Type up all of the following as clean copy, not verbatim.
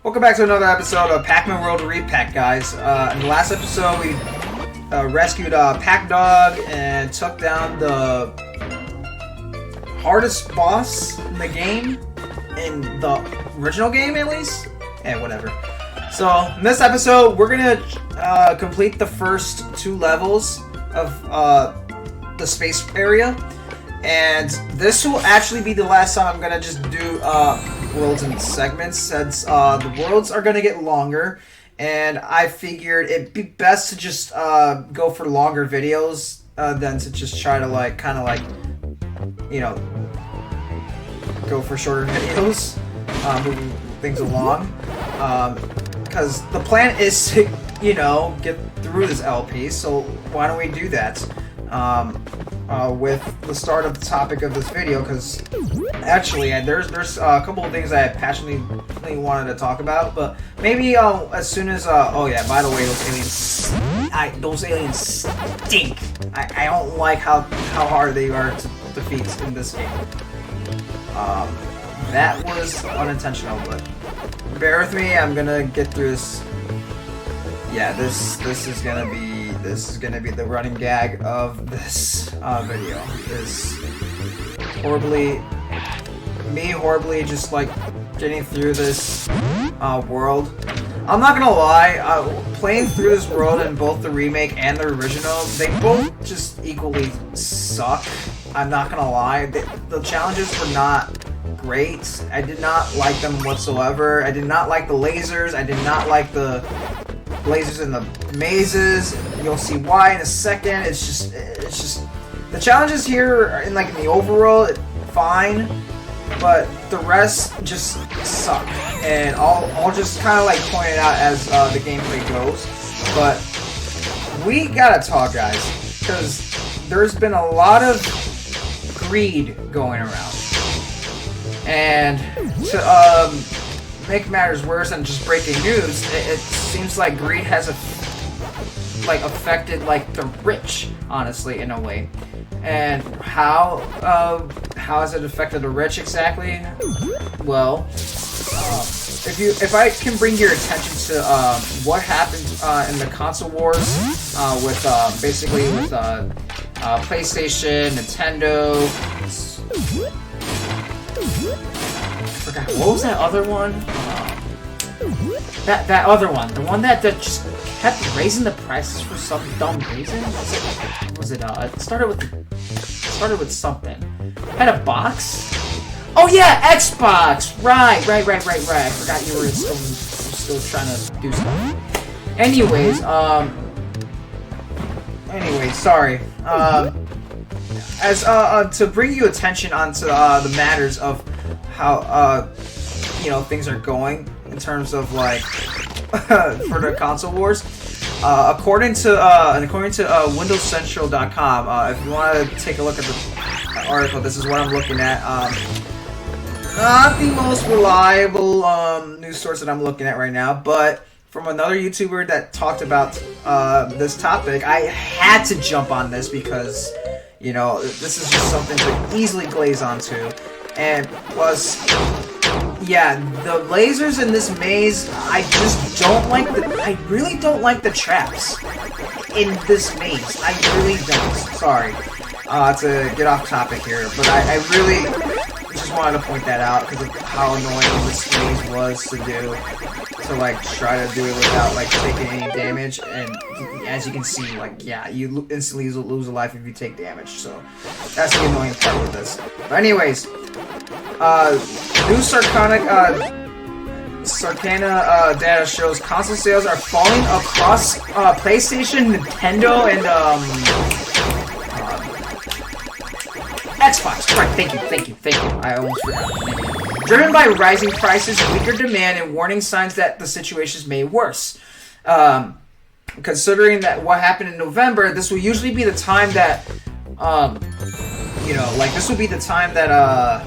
Welcome back to another episode of Pac-Man World Repack, guys. In the last episode, we rescued Pac Dog and took down the hardest boss in the game, in the original game at least. Yeah, whatever. So in this episode, we're gonna complete the first 2 levels of the space area, and this will actually be the last time I'm gonna just do worlds in segments, since the worlds are gonna get longer, and I figured it'd be best to just go for longer videos than to just try to go for shorter videos, moving things along, because the plan is to get through this LP. So why don't we do that with the start of the topic of this video, because actually there's a couple of things I passionately wanted to talk about, but maybe as soon as oh yeah, by the way, those aliens stink. I don't like how hard they are to defeat in this game. That was unintentional, but bear with me, I'm gonna get through this. Yeah, this is gonna be the running gag of this video. Is horribly just like getting through this world. I'm not gonna lie, playing through this world in both the remake and the original, they both just equally suck. I'm not gonna lie, the challenges were not great. I did not like them whatsoever. I did not like the lasers. I did not like the lasers in the mazes. You'll see why in a second. It's just the challenges here in the overall fine, but the rest just suck. And I'll just kind of point it out as the gameplay goes. But we gotta talk, guys, because there's been a lot of greed going around. And to make matters worse than just breaking news, it seems like greed has affected the rich, honestly, in a way. And how has it affected the rich exactly? Well, if I can bring your attention to what happened in the console wars with PlayStation, Nintendo. What was that other one? That other one, the one that just kept raising the prices for some dumb reason. It started with something. Had a box. Oh yeah, Xbox. Right. I forgot you were still trying to do stuff. Anyways, sorry. As to bring you attention onto the matters of how things are going in terms of for the console wars. According to WindowsCentral.com, if you want to take a look at the article, this is what I'm looking at. Not the most reliable news source that I'm looking at right now, but from another YouTuber that talked about this topic, I had to jump on this because this is just something to easily glaze onto. And plus, yeah, the lasers in this maze, I really don't like the traps in this maze. I really don't. Sorry to get off topic here, but I really just wanted to point that out because of how annoying this maze was to do. To try to do it without taking any damage, and as you can see, yeah, you instantly lose a life if you take damage. So that's the annoying part with this. But anyways, new Sarcana data shows console sales are falling across PlayStation, Nintendo, and Xbox. Right, thank you. I almost forgot. Driven by rising prices, weaker demand, and warning signs that the situations may worse. Considering that what happened in November, this will usually be the time that, this will be the time that,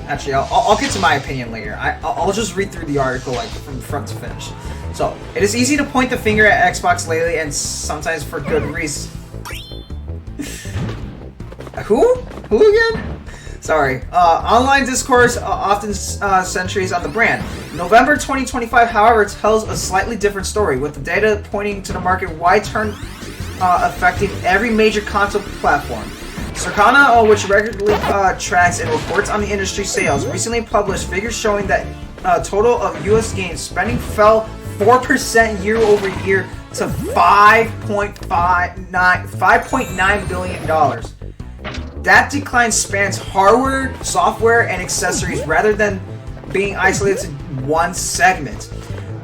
actually, I'll get to my opinion later. I'll just read through the article, from front to finish. So, it is easy to point the finger at Xbox lately, and sometimes for good reason. Who again? Sorry. Online discourse often centers on the brand. November 2025, however, tells a slightly different story, with the data pointing to the market-wide turn affecting every major console platform. Circana, which regularly tracks and reports on the industry sales, recently published figures showing that total of U.S. games spending fell 4% year over year to $5.9 billion. That decline spans hardware, software, and accessories rather than being isolated to one segment.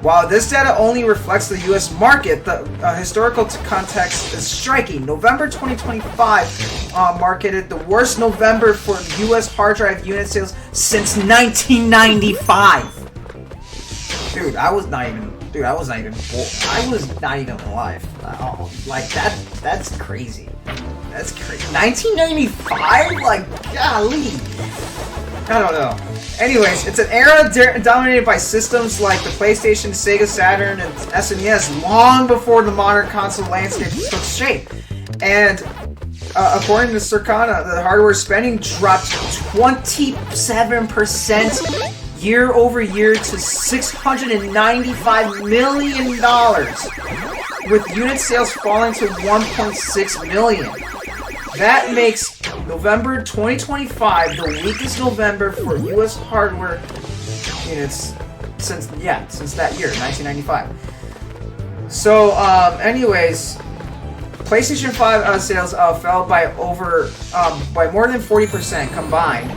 While this data only reflects the U.S. market, the historical context is striking. November 2025 marketed the worst November for U.S. hard drive unit sales since 1995. Dude, I was not even alive. Like that's crazy. That's crazy. 1995? Like, golly. I don't know. Anyways, it's an era dominated by systems like the PlayStation, Sega Saturn, and SNES long before the modern console landscape took shape. And according to Circana, the hardware spending dropped 27% year over year to $695 million, with unit sales falling to 1.6 million. That makes November 2025 the weakest November for U.S. hardware units since that year, 1995. So, anyways, PlayStation 5 sales fell by by more than 40% combined.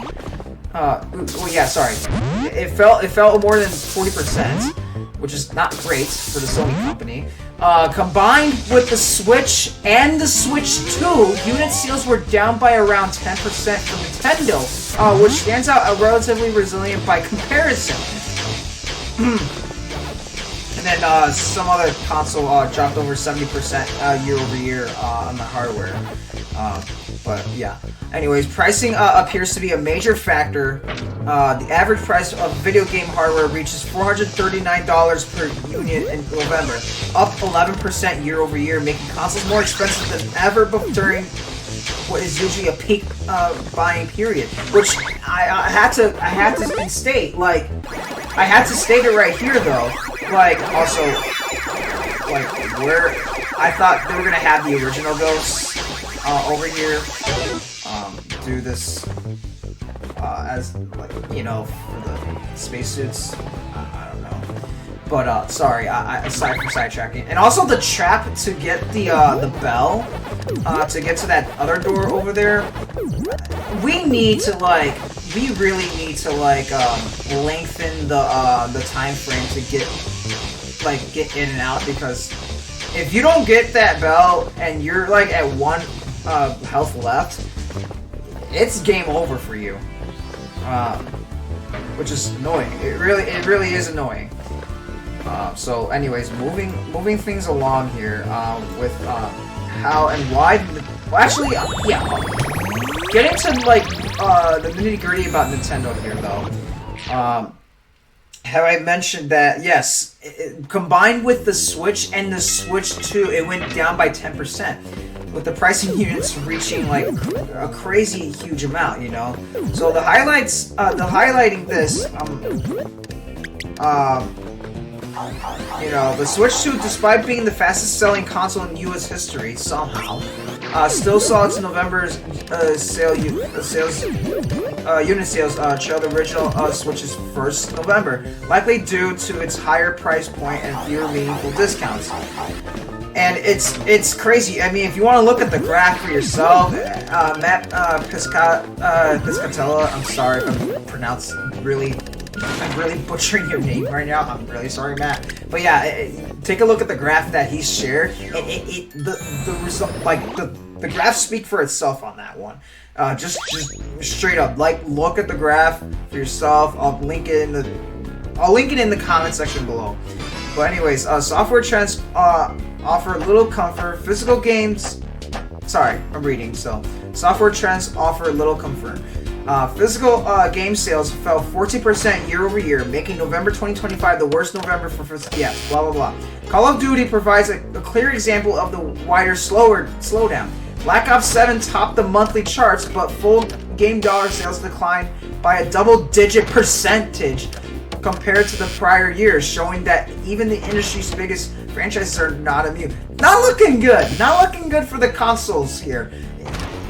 It fell more than 40%, which is not great for the Sony company. Combined with the Switch and the Switch 2, unit sales were down by around 10% for Nintendo, which stands out relatively resilient by comparison. And then some other console dropped over 70% year over year on the hardware. But yeah. Anyways, pricing appears to be a major factor. The average price of video game hardware reaches $439 per unit in November, up 11% year over year, making consoles more expensive than ever during what is usually a peak buying period. Which I had to state, like, I had to state it right here though. Like, also, like, where I thought they were gonna have the original Ghosts over here. Do this as, like, you know, for the spacesuits. I don't know, but sorry. Aside from sidetracking, and also the trap to get the bell to get to that other door over there. We really need to lengthen the time frame to get in and out, because if you don't get that bell and you're like at one health left, it's game over for you, which is annoying. It really is annoying. So, anyways, moving things along here with how and why. Well, actually, yeah. Getting to like the nitty gritty about Nintendo here, though. Have I mentioned that? Yes, combined with the Switch and the Switch 2, it went down by 10%. With the pricing units reaching like a crazy huge amount, you know. So the highlighting this, you know, the Switch 2, despite being the fastest selling console in U.S. history somehow, still saw its November's unit sales trail the original Switch's first November, likely due to its higher price point and fewer meaningful discounts. And it's crazy. I mean, if you want to look at the graph for yourself, Matt Piscatella, I'm sorry if I'm really butchering your name right now. I'm really sorry, Matt. But yeah, take a look at the graph that he shared, and the result, like the graphs speak for itself on that one. Just straight up, like, look at the graph for yourself. I'll link it in the comment section below. But anyways, software trends offer little comfort. Physical games. Sorry, I'm reading. So, software trends offer little comfort. Physical game sales fell 14% year over year, making November 2025 the worst November for physical. Yeah, blah blah blah. Call of Duty provides a clear example of the wider slowdown. Black Ops 7 topped the monthly charts, but in-game dollar sales declined by a double-digit percentage compared to the prior years, showing that even the industry's biggest franchises are not immune. Not looking good. Not looking good for the consoles here.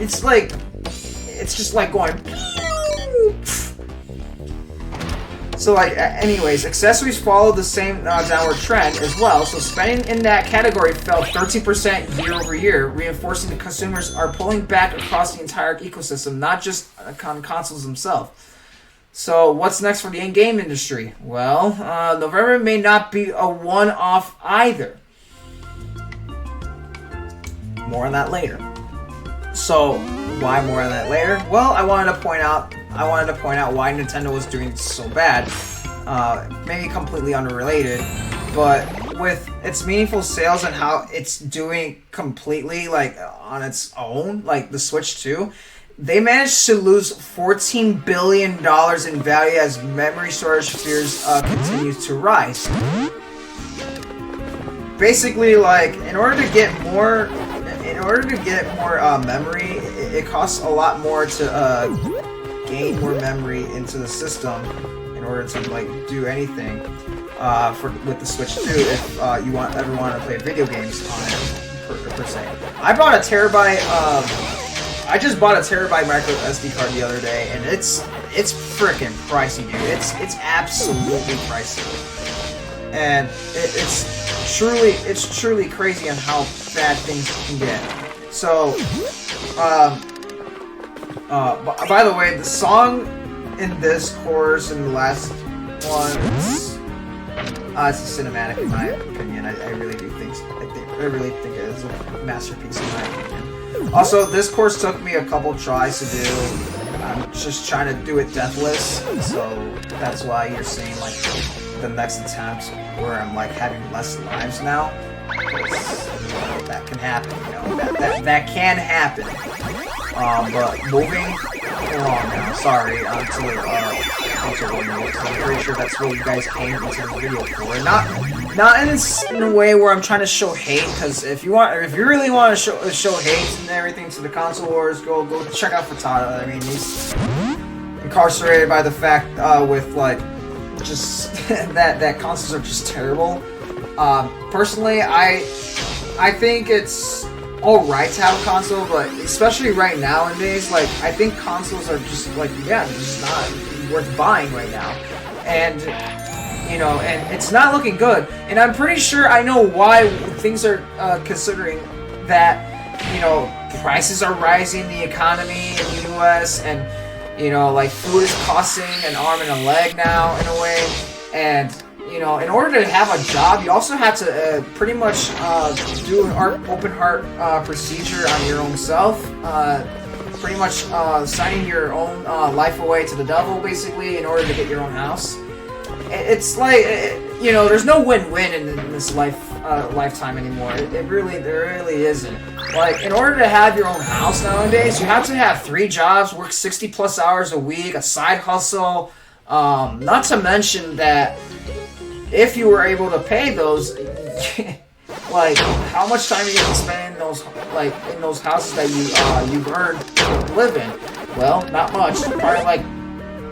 It's like, it's just like going. So like, anyways, accessories followed the same downward trend as well. So spending in that category fell 13% year over year, reinforcing the consumers are pulling back across the entire ecosystem, not just on consoles themselves. So what's next for the in-game industry? Well, November may not be a one-off either. More on that later. So why more on that later? Well, I wanted to point out why Nintendo was doing so bad. Maybe completely unrelated, but with its meaningful sales and how it's doing completely like on its own, like the Switch 2, they managed to lose $14 billion in value as memory storage fears continues to rise. Basically, like in order to get more memory, it costs a lot more to gain more memory into the system in order to like do anything with the Switch 2 if you ever want to play video games on it per se. I just bought a terabyte micro SD card the other day, and it's freaking pricey, dude. It's absolutely pricey, and it's truly crazy on how bad things can get. So, by the way, the song in this chorus and the last one, it's a cinematic in my opinion. I really do think it is a masterpiece in my opinion. Also, this course took me a couple tries to do. I'm just trying to do it deathless, so that's why you're seeing like the next attempt where I'm like having less lives now. That can happen, you know. That can happen. But moving along now. Sorry, to the I'm pretty sure that's what you guys came into the video for. Not in a way where I'm trying to show hate, because if you really want to show hate and everything to the console wars, go check out Frittata. I mean, he's incarcerated by the fact with like just that consoles are just terrible. Personally, I think it's alright to have a console, but especially right nowadays, like I think consoles are just like just not worth buying right now, and you know, and it's not looking good. And I'm pretty sure I know why things are considering that, you know, prices are rising, the economy in the U.S., and you know, like food is costing an arm and a leg now in a way, and you know, in order to have a job, you also have to pretty much do an open heart procedure on your own self. Pretty much signing your own life away to the devil, basically, in order to get your own house. It's like, you know, there's no win-win in this lifetime anymore. There really isn't. Like, in order to have your own house nowadays, you have to have 3 jobs, work 60+ hours a week, a side hustle. Not to mention that if you were able to pay those, like, how much time are you gonna spend in those, like, in those houses that you've earned to live in? Well, not much.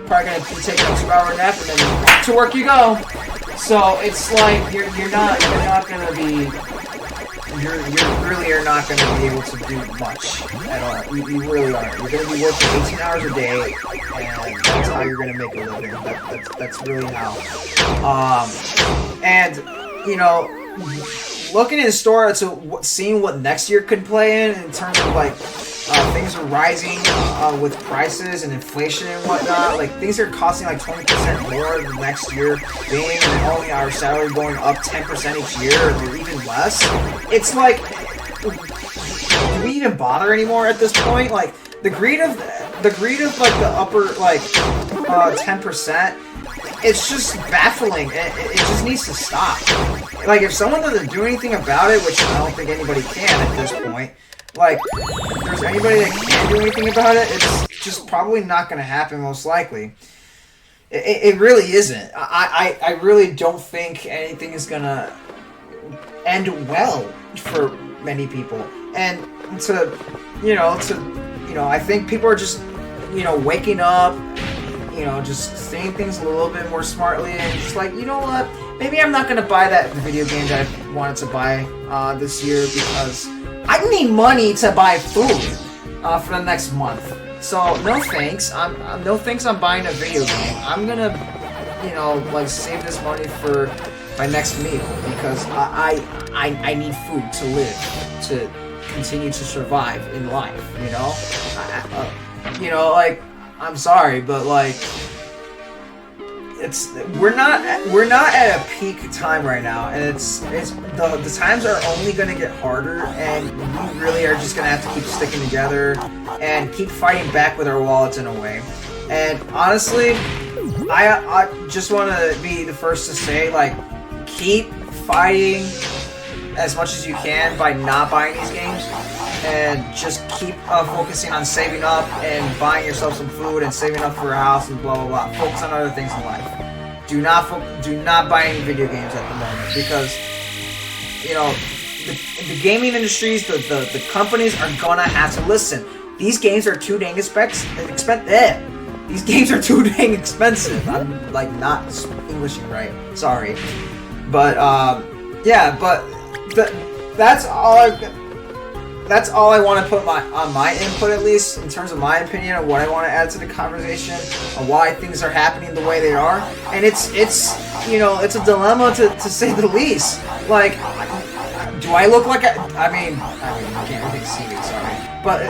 Probably gonna be taking a 2-hour nap and then back to work you go. So it's like you really are not gonna be able to do much at all. You really aren't. You're gonna be working 18 hours a day, and that's how you're gonna make a living. That's really how. And you know, looking in the store to seeing what next year could play in terms of like things are rising with prices and inflation and whatnot. Like things are costing like 20% more the next year, being and only our salary going up 10% each year or even less. It's like, do we even bother anymore at this point? Like the greed of like the upper like 10%. It's just baffling. It just needs to stop. Like, if someone doesn't do anything about it, which I don't think anybody can at this point, like, if there's anybody that can do anything about it, it's just probably not going to happen, most likely. It really isn't. I really don't think anything is going to end well for many people. And I think people are just, you know, waking up, you know, just saying things a little bit more smartly, and just like, you know what, maybe I'm not gonna buy that video game that I wanted to buy this year because I need money to buy food for the next month. So no thanks. No thanks on buying a video game. I'm gonna, you know, like save this money for my next meal because I need food to live, to continue to survive in life. You know, you know, like, I'm sorry, but like, we're not at a peak time right now, and the times are only gonna get harder, and we really are just gonna have to keep sticking together and keep fighting back with our wallets in a way. And honestly, I just want to be the first to say, like, keep fighting as much as you can by not buying these games, and just keep focusing on saving up and buying yourself some food and saving up for a house and blah blah blah. Focus on other things in life. Do not buy any video games at the moment because, you know, the gaming industries, the companies are gonna have to listen. These games are too dang expensive. These games are too dang expensive. I'm like not Englishing right. Sorry, but yeah, but that's all I want to put on my input, at least in terms of my opinion of what I want to add to the conversation of why things are happening the way they are. And it's you know, it's a dilemma to say the least. Like, do I look like I mean you can't really see me, sorry, but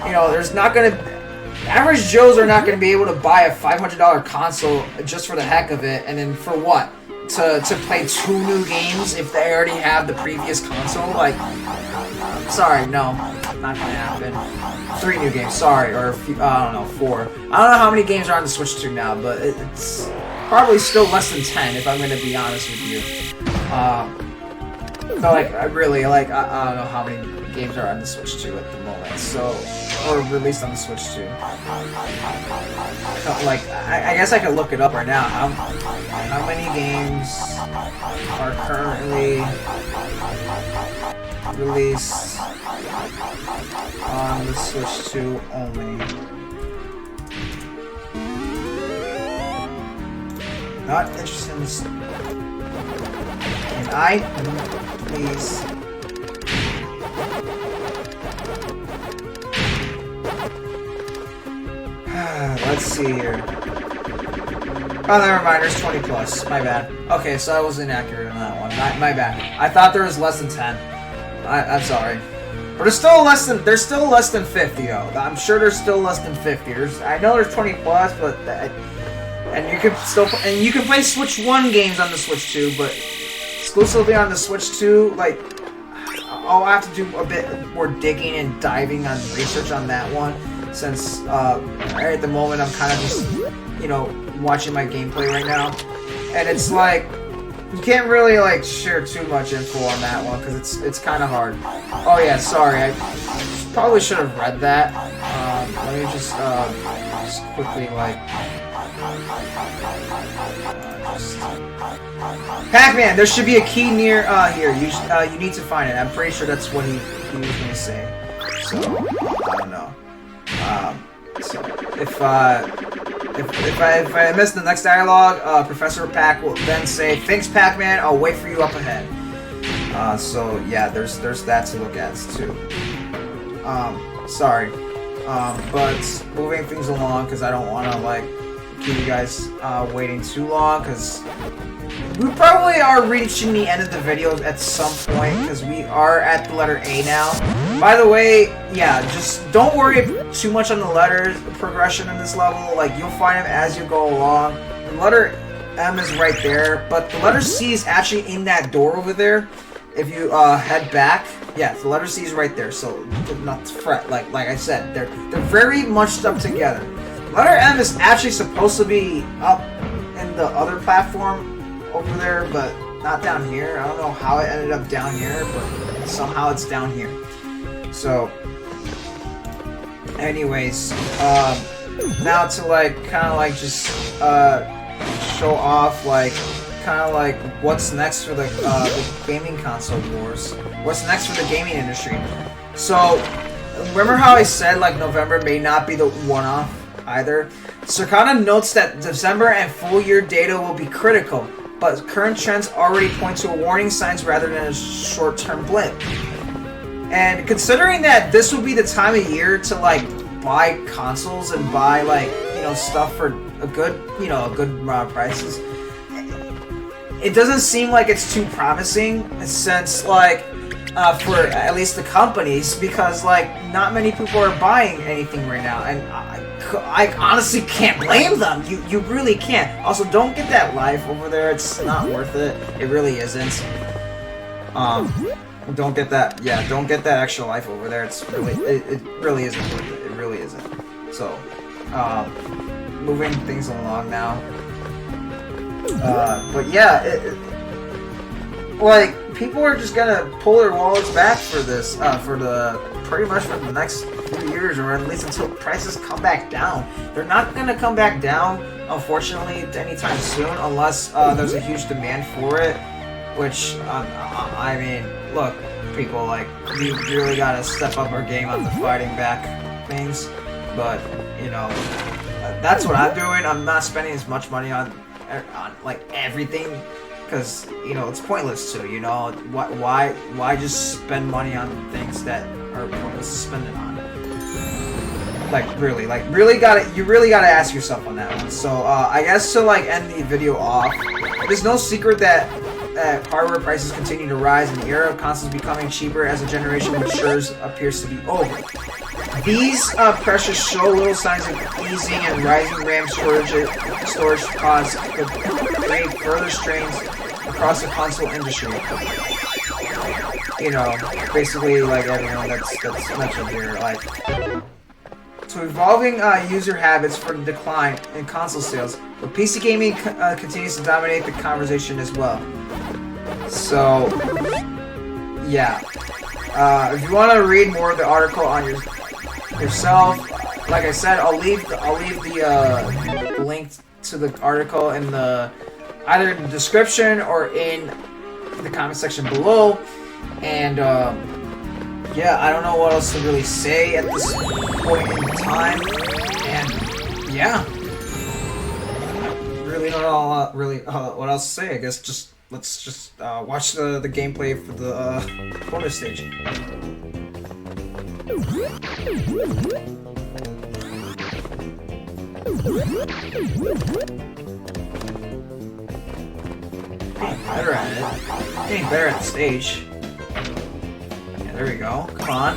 you know, there's not gonna. Average Joes are not going to be able to buy a $500 console just for the heck of it, and then for what? To play 2 new games if they already have the previous console? Like, sorry, no, not going to happen. 3 new games, sorry, or a few, I don't know, 4. I don't know how many games are on the Switch 2 now, but it's probably still less than 10 if I'm going to be honest with you. So like, I really, like, I don't know how many games are on the Switch 2 at the moment, so, or released on the Switch 2. Like, I guess I could look it up right now. How many games are currently released on the Switch 2 only? Not interested in this. Can I please? Let's see here. Oh, never mind. There's 20 plus. My bad. Okay, so I was inaccurate on that one. My bad. I thought there was less than 10. I'm sorry. But there's still less than 50 though. I'm sure there's still less than 50. I know there's 20 plus, but and you can play Switch 1 games on the Switch 2, but exclusively on the Switch 2, like, I'll have to do a bit more digging and diving on research on that one, since right at the moment I'm kind of just, you know, watching my gameplay right now, and it's like you can't really like share too much info on that one because it's kind of hard. Oh yeah, sorry, I probably should have read that. Let me just quickly like Pac-Man. There should be a key near here. You need to find it. I'm pretty sure that's what he was gonna say. So I don't know. So if I miss the next dialogue, Professor Pac will then say, "Thanks, Pac-Man. I'll wait for you up ahead." So yeah, there's that to look at too. Sorry, but moving things along because I don't want to like keep you guys waiting too long because we probably are reaching the end of the video at some point because we are at the letter A now. By the way, yeah, just don't worry too much on the letters progression in this level. Like, you'll find them as you go along. The letter M is right there, but the letter C is actually in that door over there. If you head back, yeah, the letter C is right there. So not to fret. Like I said, they're very much stuck together. Letter M is actually supposed to be up in the other platform over there, but not down here. I don't know how it ended up down here, but somehow it's down here. So, anyways, now to like kind of like just show off like kind of like what's next for the gaming console wars. What's next for the gaming industry? So, remember how I said like November may not be the one-off either? Circana notes that December and full-year data will be critical, but current trends already point to warning signs rather than a short-term blip. And considering that this will be the time of year to like buy consoles and buy like stuff for a good amount of prices, it doesn't seem like it's too promising since like for at least the companies, because like not many people are buying anything right now, and I honestly can't blame them. You really can't. Also, don't get that life over there. It's not worth it. It really isn't. Don't get that. Yeah, don't get that extra life over there. It's really it really isn't worth it. It really isn't. So, moving things along now. But yeah, like people are just gonna pull their wallets back for this, pretty much for the next few years, or at least until prices come back down. They're not gonna come back down, unfortunately, anytime soon, unless there's a huge demand for it. Which, I mean, look, people, like, we really gotta step up our game on the fighting back things. But that's what I'm doing. I'm not spending as much money on like everything, because it's pointless to. Why just spend money on things that are pointless to spend it on? You really gotta ask yourself on that one. So I guess to like end the video off, there's no secret that hardware prices continue to rise, and the era of consoles becoming cheaper as a generation matures appears to be over. These pressures show little signs of easing, and rising RAM storage costs could create further strains across the console industry. Basically like everyone that's mentioned here. Like, so evolving user habits for the decline in console sales, but PC gaming continues to dominate the conversation as well. So, yeah. If you want to read more of the article on yourself, like I said, I'll leave the link to the article in either in the description or in the comment section below. And yeah, I don't know what else to really say at this point in time. And yeah, I really don't know what else to say. I guess let's just watch the gameplay for the bonus stage. Getting better at it. Getting better at the stage. Yeah, there we go. Come on.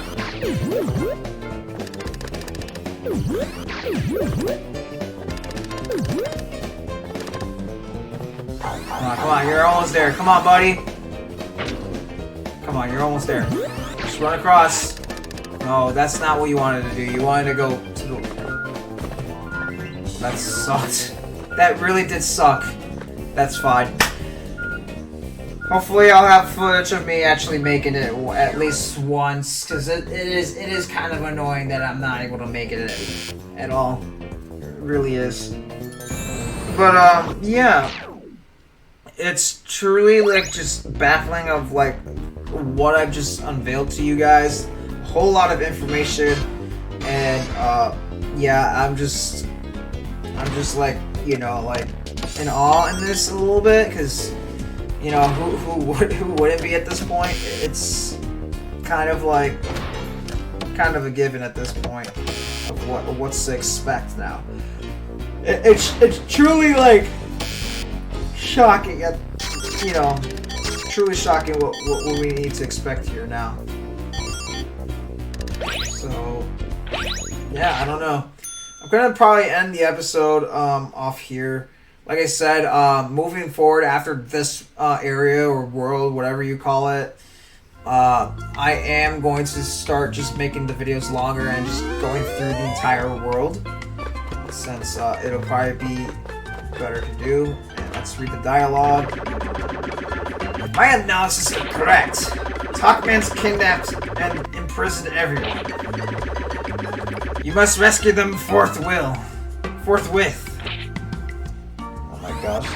Come on, you're almost there. Come on, buddy. Come on, you're almost there. Just run across. No, that's not what you wanted to do. You wanted to go to the... That sucked. That really did suck. That's fine. Hopefully I'll have footage of me actually making it at least once, because it is kind of annoying that I'm not able to make it at all. It really is. But yeah. It's truly like just baffling of like what I've just unveiled to you guys. A whole lot of information, and yeah, I'm just like like in awe in this a little bit, because who wouldn't be at this point? It's kind of a given at this point of what's to expect now. It's truly like shocking at truly shocking what we need to expect here now. So yeah, I don't know. I'm gonna probably end the episode off here. Like I said, moving forward after this area or world, whatever you call it, I am going to start just making the videos longer and just going through the entire world, since it'll probably be better to do. And let's read the dialogue. My analysis is correct. Talkman's kidnapped and imprisoned everyone. You must rescue them forthwith. Oh my gosh,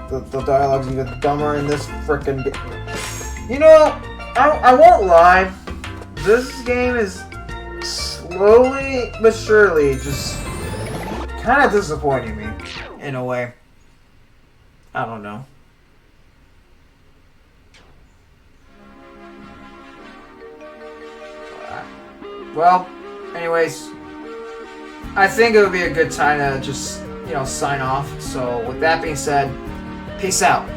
the dialogue's even dumber in this frickin' game. I won't lie. This game is slowly but surely just kind of disappointing me in a way. I don't know. Well, anyways, I think it would be a good time to just, sign off. So with that being said, peace out.